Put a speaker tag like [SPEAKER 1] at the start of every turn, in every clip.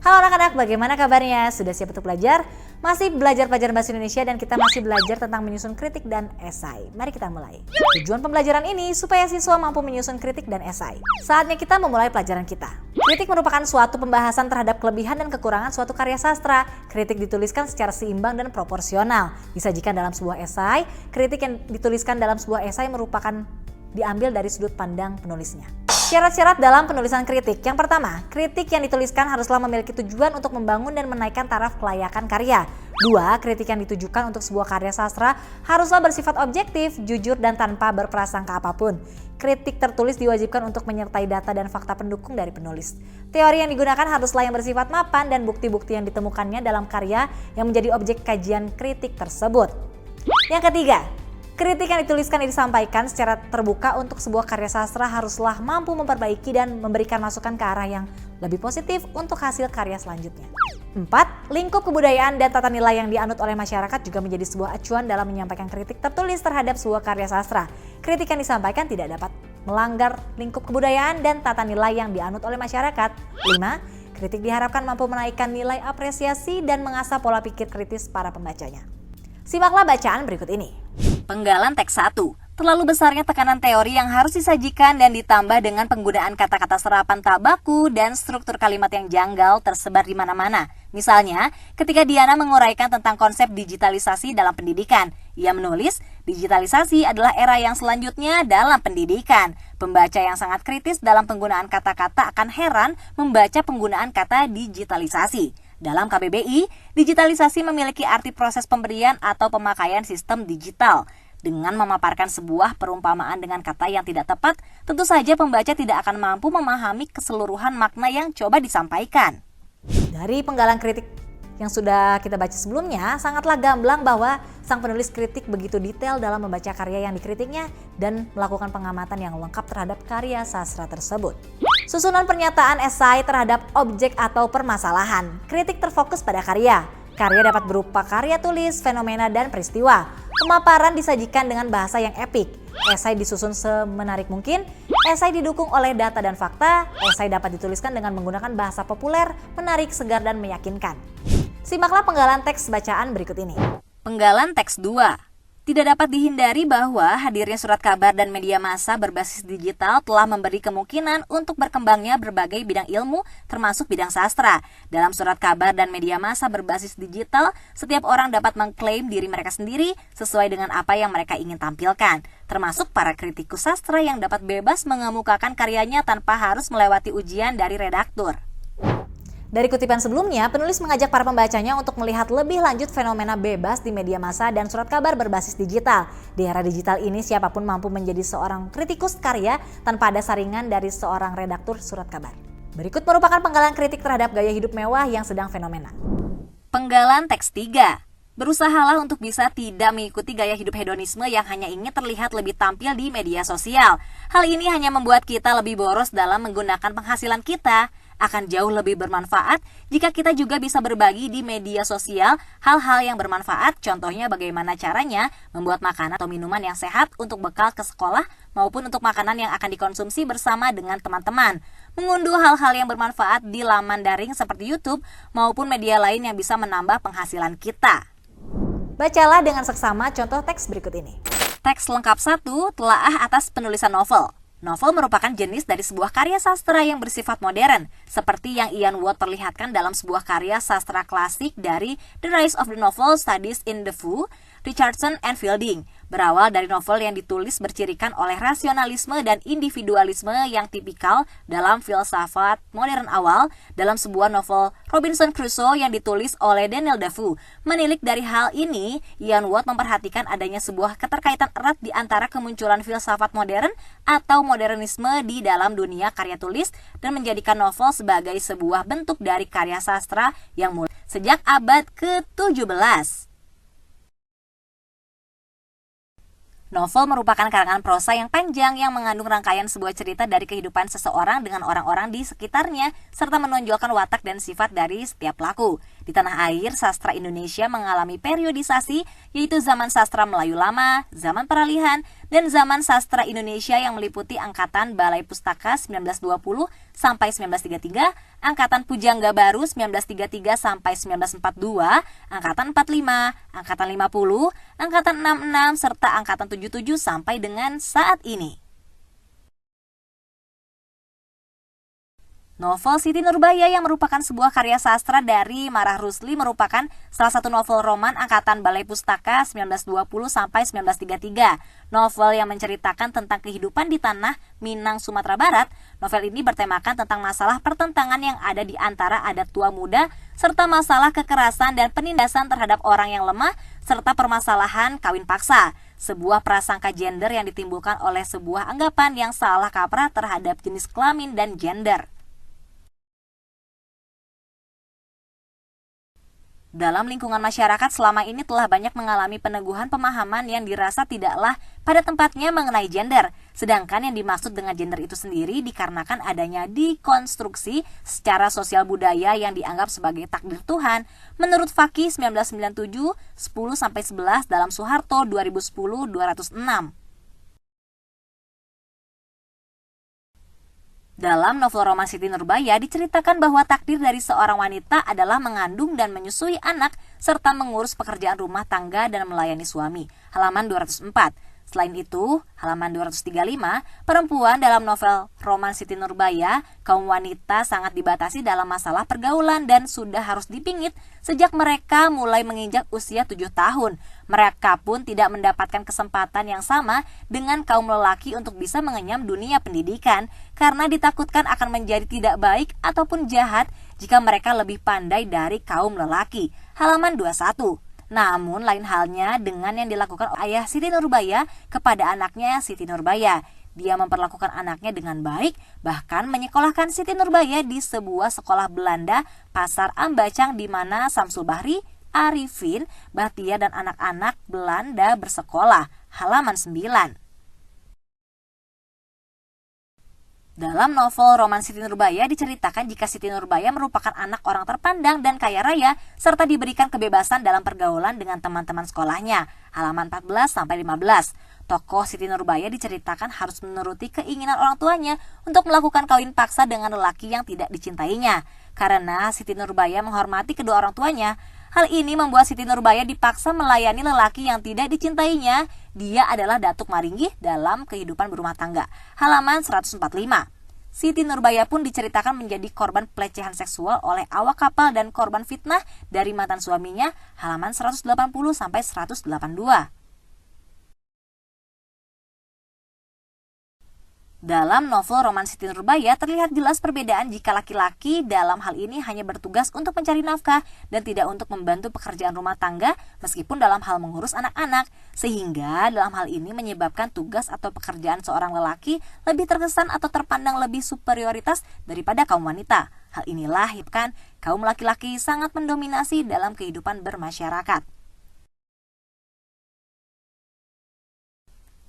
[SPEAKER 1] Halo anak-anak, bagaimana kabarnya? Sudah siap untuk belajar? Masih belajar pelajaran bahasa Indonesia dan kita masih belajar tentang menyusun kritik dan esai. Mari kita mulai. Tujuan pembelajaran ini supaya siswa mampu menyusun kritik dan esai. Saatnya kita memulai pelajaran kita. Kritik merupakan suatu pembahasan terhadap kelebihan dan kekurangan suatu karya sastra. Kritik dituliskan secara seimbang dan proporsional. Disajikan dalam sebuah esai, kritik yang dituliskan dalam sebuah esai merupakan diambil dari sudut pandang penulisnya. Syarat-syarat dalam penulisan kritik. Yang pertama, kritik yang dituliskan haruslah memiliki tujuan untuk membangun dan menaikkan taraf kelayakan karya. Dua, kritik yang ditujukan untuk sebuah karya sastra haruslah bersifat objektif, jujur, dan tanpa berprasangka apapun. Kritik tertulis diwajibkan untuk menyertai data dan fakta pendukung dari penulis. Teori yang digunakan haruslah yang bersifat mapan dan bukti-bukti yang ditemukannya dalam karya yang menjadi objek kajian kritik tersebut. Yang ketiga, kritik yang dituliskan dan disampaikan secara terbuka untuk sebuah karya sastra haruslah mampu memperbaiki dan memberikan masukan ke arah yang lebih positif untuk hasil karya selanjutnya. 4. Lingkup kebudayaan dan tata nilai yang dianut oleh masyarakat juga menjadi sebuah acuan dalam menyampaikan kritik tertulis terhadap sebuah karya sastra. Kritik yang disampaikan tidak dapat melanggar lingkup kebudayaan dan tata nilai yang dianut oleh masyarakat. 5. Kritik diharapkan mampu menaikkan nilai apresiasi dan mengasah pola pikir kritis para pembacanya. Simaklah bacaan berikut ini.
[SPEAKER 2] Penggalan teks 1. Terlalu besarnya tekanan teori yang harus disajikan dan ditambah dengan penggunaan kata-kata serapan tak baku dan struktur kalimat yang janggal tersebar di mana-mana. Misalnya, ketika Diana menguraikan tentang konsep digitalisasi dalam pendidikan, ia menulis, digitalisasi adalah era yang selanjutnya dalam pendidikan. Pembaca yang sangat kritis dalam penggunaan kata-kata akan heran membaca penggunaan kata digitalisasi. Dalam KBBI, digitalisasi memiliki arti proses pemberian atau pemakaian sistem digital. Dengan memaparkan sebuah perumpamaan dengan kata yang tidak tepat, tentu saja pembaca tidak akan mampu memahami keseluruhan makna yang coba disampaikan.
[SPEAKER 1] Dari penggalan kritik yang sudah kita baca sebelumnya, sangatlah gamblang bahwa sang penulis kritik begitu detail dalam membaca karya yang dikritiknya dan melakukan pengamatan yang lengkap terhadap karya sastra tersebut. Susunan pernyataan esai terhadap objek atau permasalahan. Kritik terfokus pada karya. Karya dapat berupa karya tulis, fenomena, dan peristiwa. Pemaparan disajikan dengan bahasa yang epik. Esai disusun semenarik mungkin. Esai didukung oleh data dan fakta. Esai dapat dituliskan dengan menggunakan bahasa populer, menarik, segar, dan meyakinkan. Simaklah penggalan teks bacaan berikut ini.
[SPEAKER 2] Penggalan teks 2. Tidak dapat dihindari bahwa hadirnya surat kabar dan media massa berbasis digital telah memberi kemungkinan untuk berkembangnya berbagai bidang ilmu termasuk bidang sastra. Dalam surat kabar dan media massa berbasis digital, setiap orang dapat mengklaim diri mereka sendiri sesuai dengan apa yang mereka ingin tampilkan. Termasuk para kritikus sastra yang dapat bebas mengemukakan karyanya tanpa harus melewati ujian dari redaktur.
[SPEAKER 1] Dari kutipan sebelumnya, penulis mengajak para pembacanya untuk melihat lebih lanjut fenomena bebas di media massa dan surat kabar berbasis digital. Di era digital ini, siapapun mampu menjadi seorang kritikus karya tanpa ada saringan dari seorang redaktur surat kabar. Berikut merupakan penggalan kritik terhadap gaya hidup mewah yang sedang fenomena.
[SPEAKER 2] Penggalan teks 3. Berusahalah untuk bisa tidak mengikuti gaya hidup hedonisme yang hanya ingin terlihat lebih tampil di media sosial. Hal ini hanya membuat kita lebih boros dalam menggunakan penghasilan kita. Akan jauh lebih bermanfaat jika kita juga bisa berbagi di media sosial hal-hal yang bermanfaat, contohnya bagaimana caranya membuat makanan atau minuman yang sehat untuk bekal ke sekolah maupun untuk makanan yang akan dikonsumsi bersama dengan teman-teman. Mengunduh hal-hal yang bermanfaat di laman daring seperti YouTube maupun media lain yang bisa menambah penghasilan kita.
[SPEAKER 1] Bacalah dengan seksama contoh teks berikut ini.
[SPEAKER 2] Teks lengkap 1, telaah atas penulisan novel. Novel merupakan jenis dari sebuah karya sastra yang bersifat modern, seperti yang Ian Watt perlihatkan dalam sebuah karya sastra klasik dari The Rise of the Novel Studies in Defoe, Richardson and Fielding. Berawal dari novel yang ditulis bercirikan oleh rasionalisme dan individualisme yang tipikal dalam filsafat modern awal, dalam sebuah novel Robinson Crusoe yang ditulis oleh Daniel Defoe. Menilik dari hal ini, Ian Watt memperhatikan adanya sebuah keterkaitan erat di antara kemunculan filsafat modern atau modernisme di dalam dunia karya tulis dan menjadikan novel sebagai sebuah bentuk dari karya sastra yang mulai sejak abad ke-17. Novel merupakan karangan prosa yang panjang yang mengandung rangkaian sebuah cerita dari kehidupan seseorang dengan orang-orang di sekitarnya, serta menonjolkan watak dan sifat dari setiap pelaku. Di tanah air, sastra Indonesia mengalami periodisasi, yaitu zaman sastra Melayu lama, zaman peralihan, dan Zaman Sastra Indonesia yang meliputi Angkatan Balai Pustaka 1920 sampai 1933, Angkatan Pujangga Baru 1933 sampai 1942, Angkatan 45, Angkatan 50, Angkatan 66, serta Angkatan 77 sampai dengan saat ini. Novel Siti Nurbaya yang merupakan sebuah karya sastra dari Marah Rusli merupakan salah satu novel roman angkatan Balai Pustaka 1920 sampai 1933. Novel yang menceritakan tentang kehidupan di tanah Minang, Sumatera Barat. Novel ini bertemakan tentang masalah pertentangan yang ada di antara adat tua muda serta masalah kekerasan dan penindasan terhadap orang yang lemah serta permasalahan kawin paksa. Sebuah prasangka gender yang ditimbulkan oleh sebuah anggapan yang salah kaprah terhadap jenis kelamin dan gender. Dalam lingkungan masyarakat selama ini telah banyak mengalami peneguhan pemahaman yang dirasa tidaklah pada tempatnya mengenai gender. Sedangkan yang dimaksud dengan gender itu sendiri dikarenakan adanya dekonstruksi secara sosial budaya yang dianggap sebagai takdir Tuhan. Menurut Fakih 1997, 10-11 dalam Soeharto 2010, 206. Dalam novel roman Siti Nurbaya diceritakan bahwa takdir dari seorang wanita adalah mengandung dan menyusui anak serta mengurus pekerjaan rumah tangga dan melayani suami. Halaman 204. Selain itu, halaman 235, perempuan dalam novel roman Siti Nurbaya, kaum wanita sangat dibatasi dalam masalah pergaulan dan sudah harus dipingit sejak mereka mulai menginjak usia 7 tahun. Mereka pun tidak mendapatkan kesempatan yang sama dengan kaum lelaki untuk bisa mengenyam dunia pendidikan karena ditakutkan akan menjadi tidak baik ataupun jahat jika mereka lebih pandai dari kaum lelaki. Halaman 21. Namun lain halnya dengan yang dilakukan ayah Siti Nurbaya kepada anaknya Siti Nurbaya. Dia memperlakukan anaknya dengan baik, bahkan menyekolahkan Siti Nurbaya di sebuah sekolah Belanda, Pasar Ambacang, di mana Samsul Bahri, Arifin, Bahtia dan anak-anak Belanda bersekolah. Halaman 9. Dalam novel roman Siti Nurbaya diceritakan jika Siti Nurbaya merupakan anak orang terpandang dan kaya raya serta diberikan kebebasan dalam pergaulan dengan teman-teman sekolahnya. Halaman 14-15. Tokoh Siti Nurbaya diceritakan harus menuruti keinginan orang tuanya untuk melakukan kawin paksa dengan lelaki yang tidak dicintainya. Karena Siti Nurbaya menghormati kedua orang tuanya, hal ini membuat Siti Nurbaya dipaksa melayani lelaki yang tidak dicintainya. Dia adalah Datuk Maringgih dalam kehidupan berumah tangga. Halaman 145. Siti Nurbaya pun diceritakan menjadi korban pelecehan seksual oleh awak kapal dan korban fitnah dari mantan suaminya. Halaman 180-182. Dalam novel roman Siti Nurbaya terlihat jelas perbedaan jika laki-laki dalam hal ini hanya bertugas untuk mencari nafkah dan tidak untuk membantu pekerjaan rumah tangga meskipun dalam hal mengurus anak-anak. Sehingga dalam hal ini menyebabkan tugas atau pekerjaan seorang lelaki lebih terkesan atau terpandang lebih superioritas daripada kaum wanita. Hal inilah kan kaum laki-laki sangat mendominasi dalam kehidupan bermasyarakat.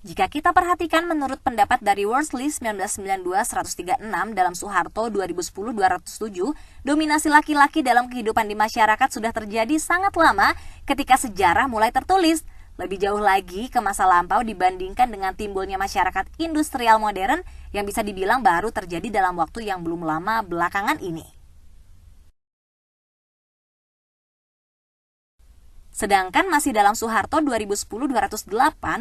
[SPEAKER 2] Jika kita perhatikan menurut pendapat dari Worsley 1992-136 dalam Soeharto 2010-207, dominasi laki-laki dalam kehidupan di masyarakat sudah terjadi sangat lama ketika sejarah mulai tertulis. Lebih jauh lagi ke masa lampau dibandingkan dengan timbulnya masyarakat industrial modern yang bisa dibilang baru terjadi dalam waktu yang belum lama belakangan ini. Sedangkan masih dalam Soeharto 2010-208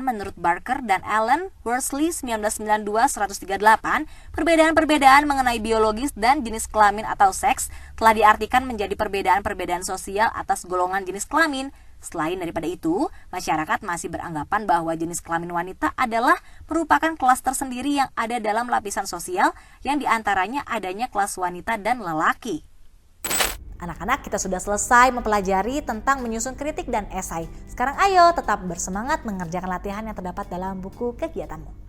[SPEAKER 2] menurut Barker dan Allen Worsley 1992-138, perbedaan-perbedaan mengenai biologis dan jenis kelamin atau seks telah diartikan menjadi perbedaan-perbedaan sosial atas golongan jenis kelamin. Selain daripada itu, masyarakat masih beranggapan bahwa jenis kelamin wanita adalah merupakan kelas tersendiri yang ada dalam lapisan sosial yang diantaranya adanya kelas wanita dan lelaki.
[SPEAKER 1] Anak-anak, kita sudah selesai mempelajari tentang menyusun kritik dan esai. Sekarang ayo tetap bersemangat mengerjakan latihan yang terdapat dalam buku kegiatanmu.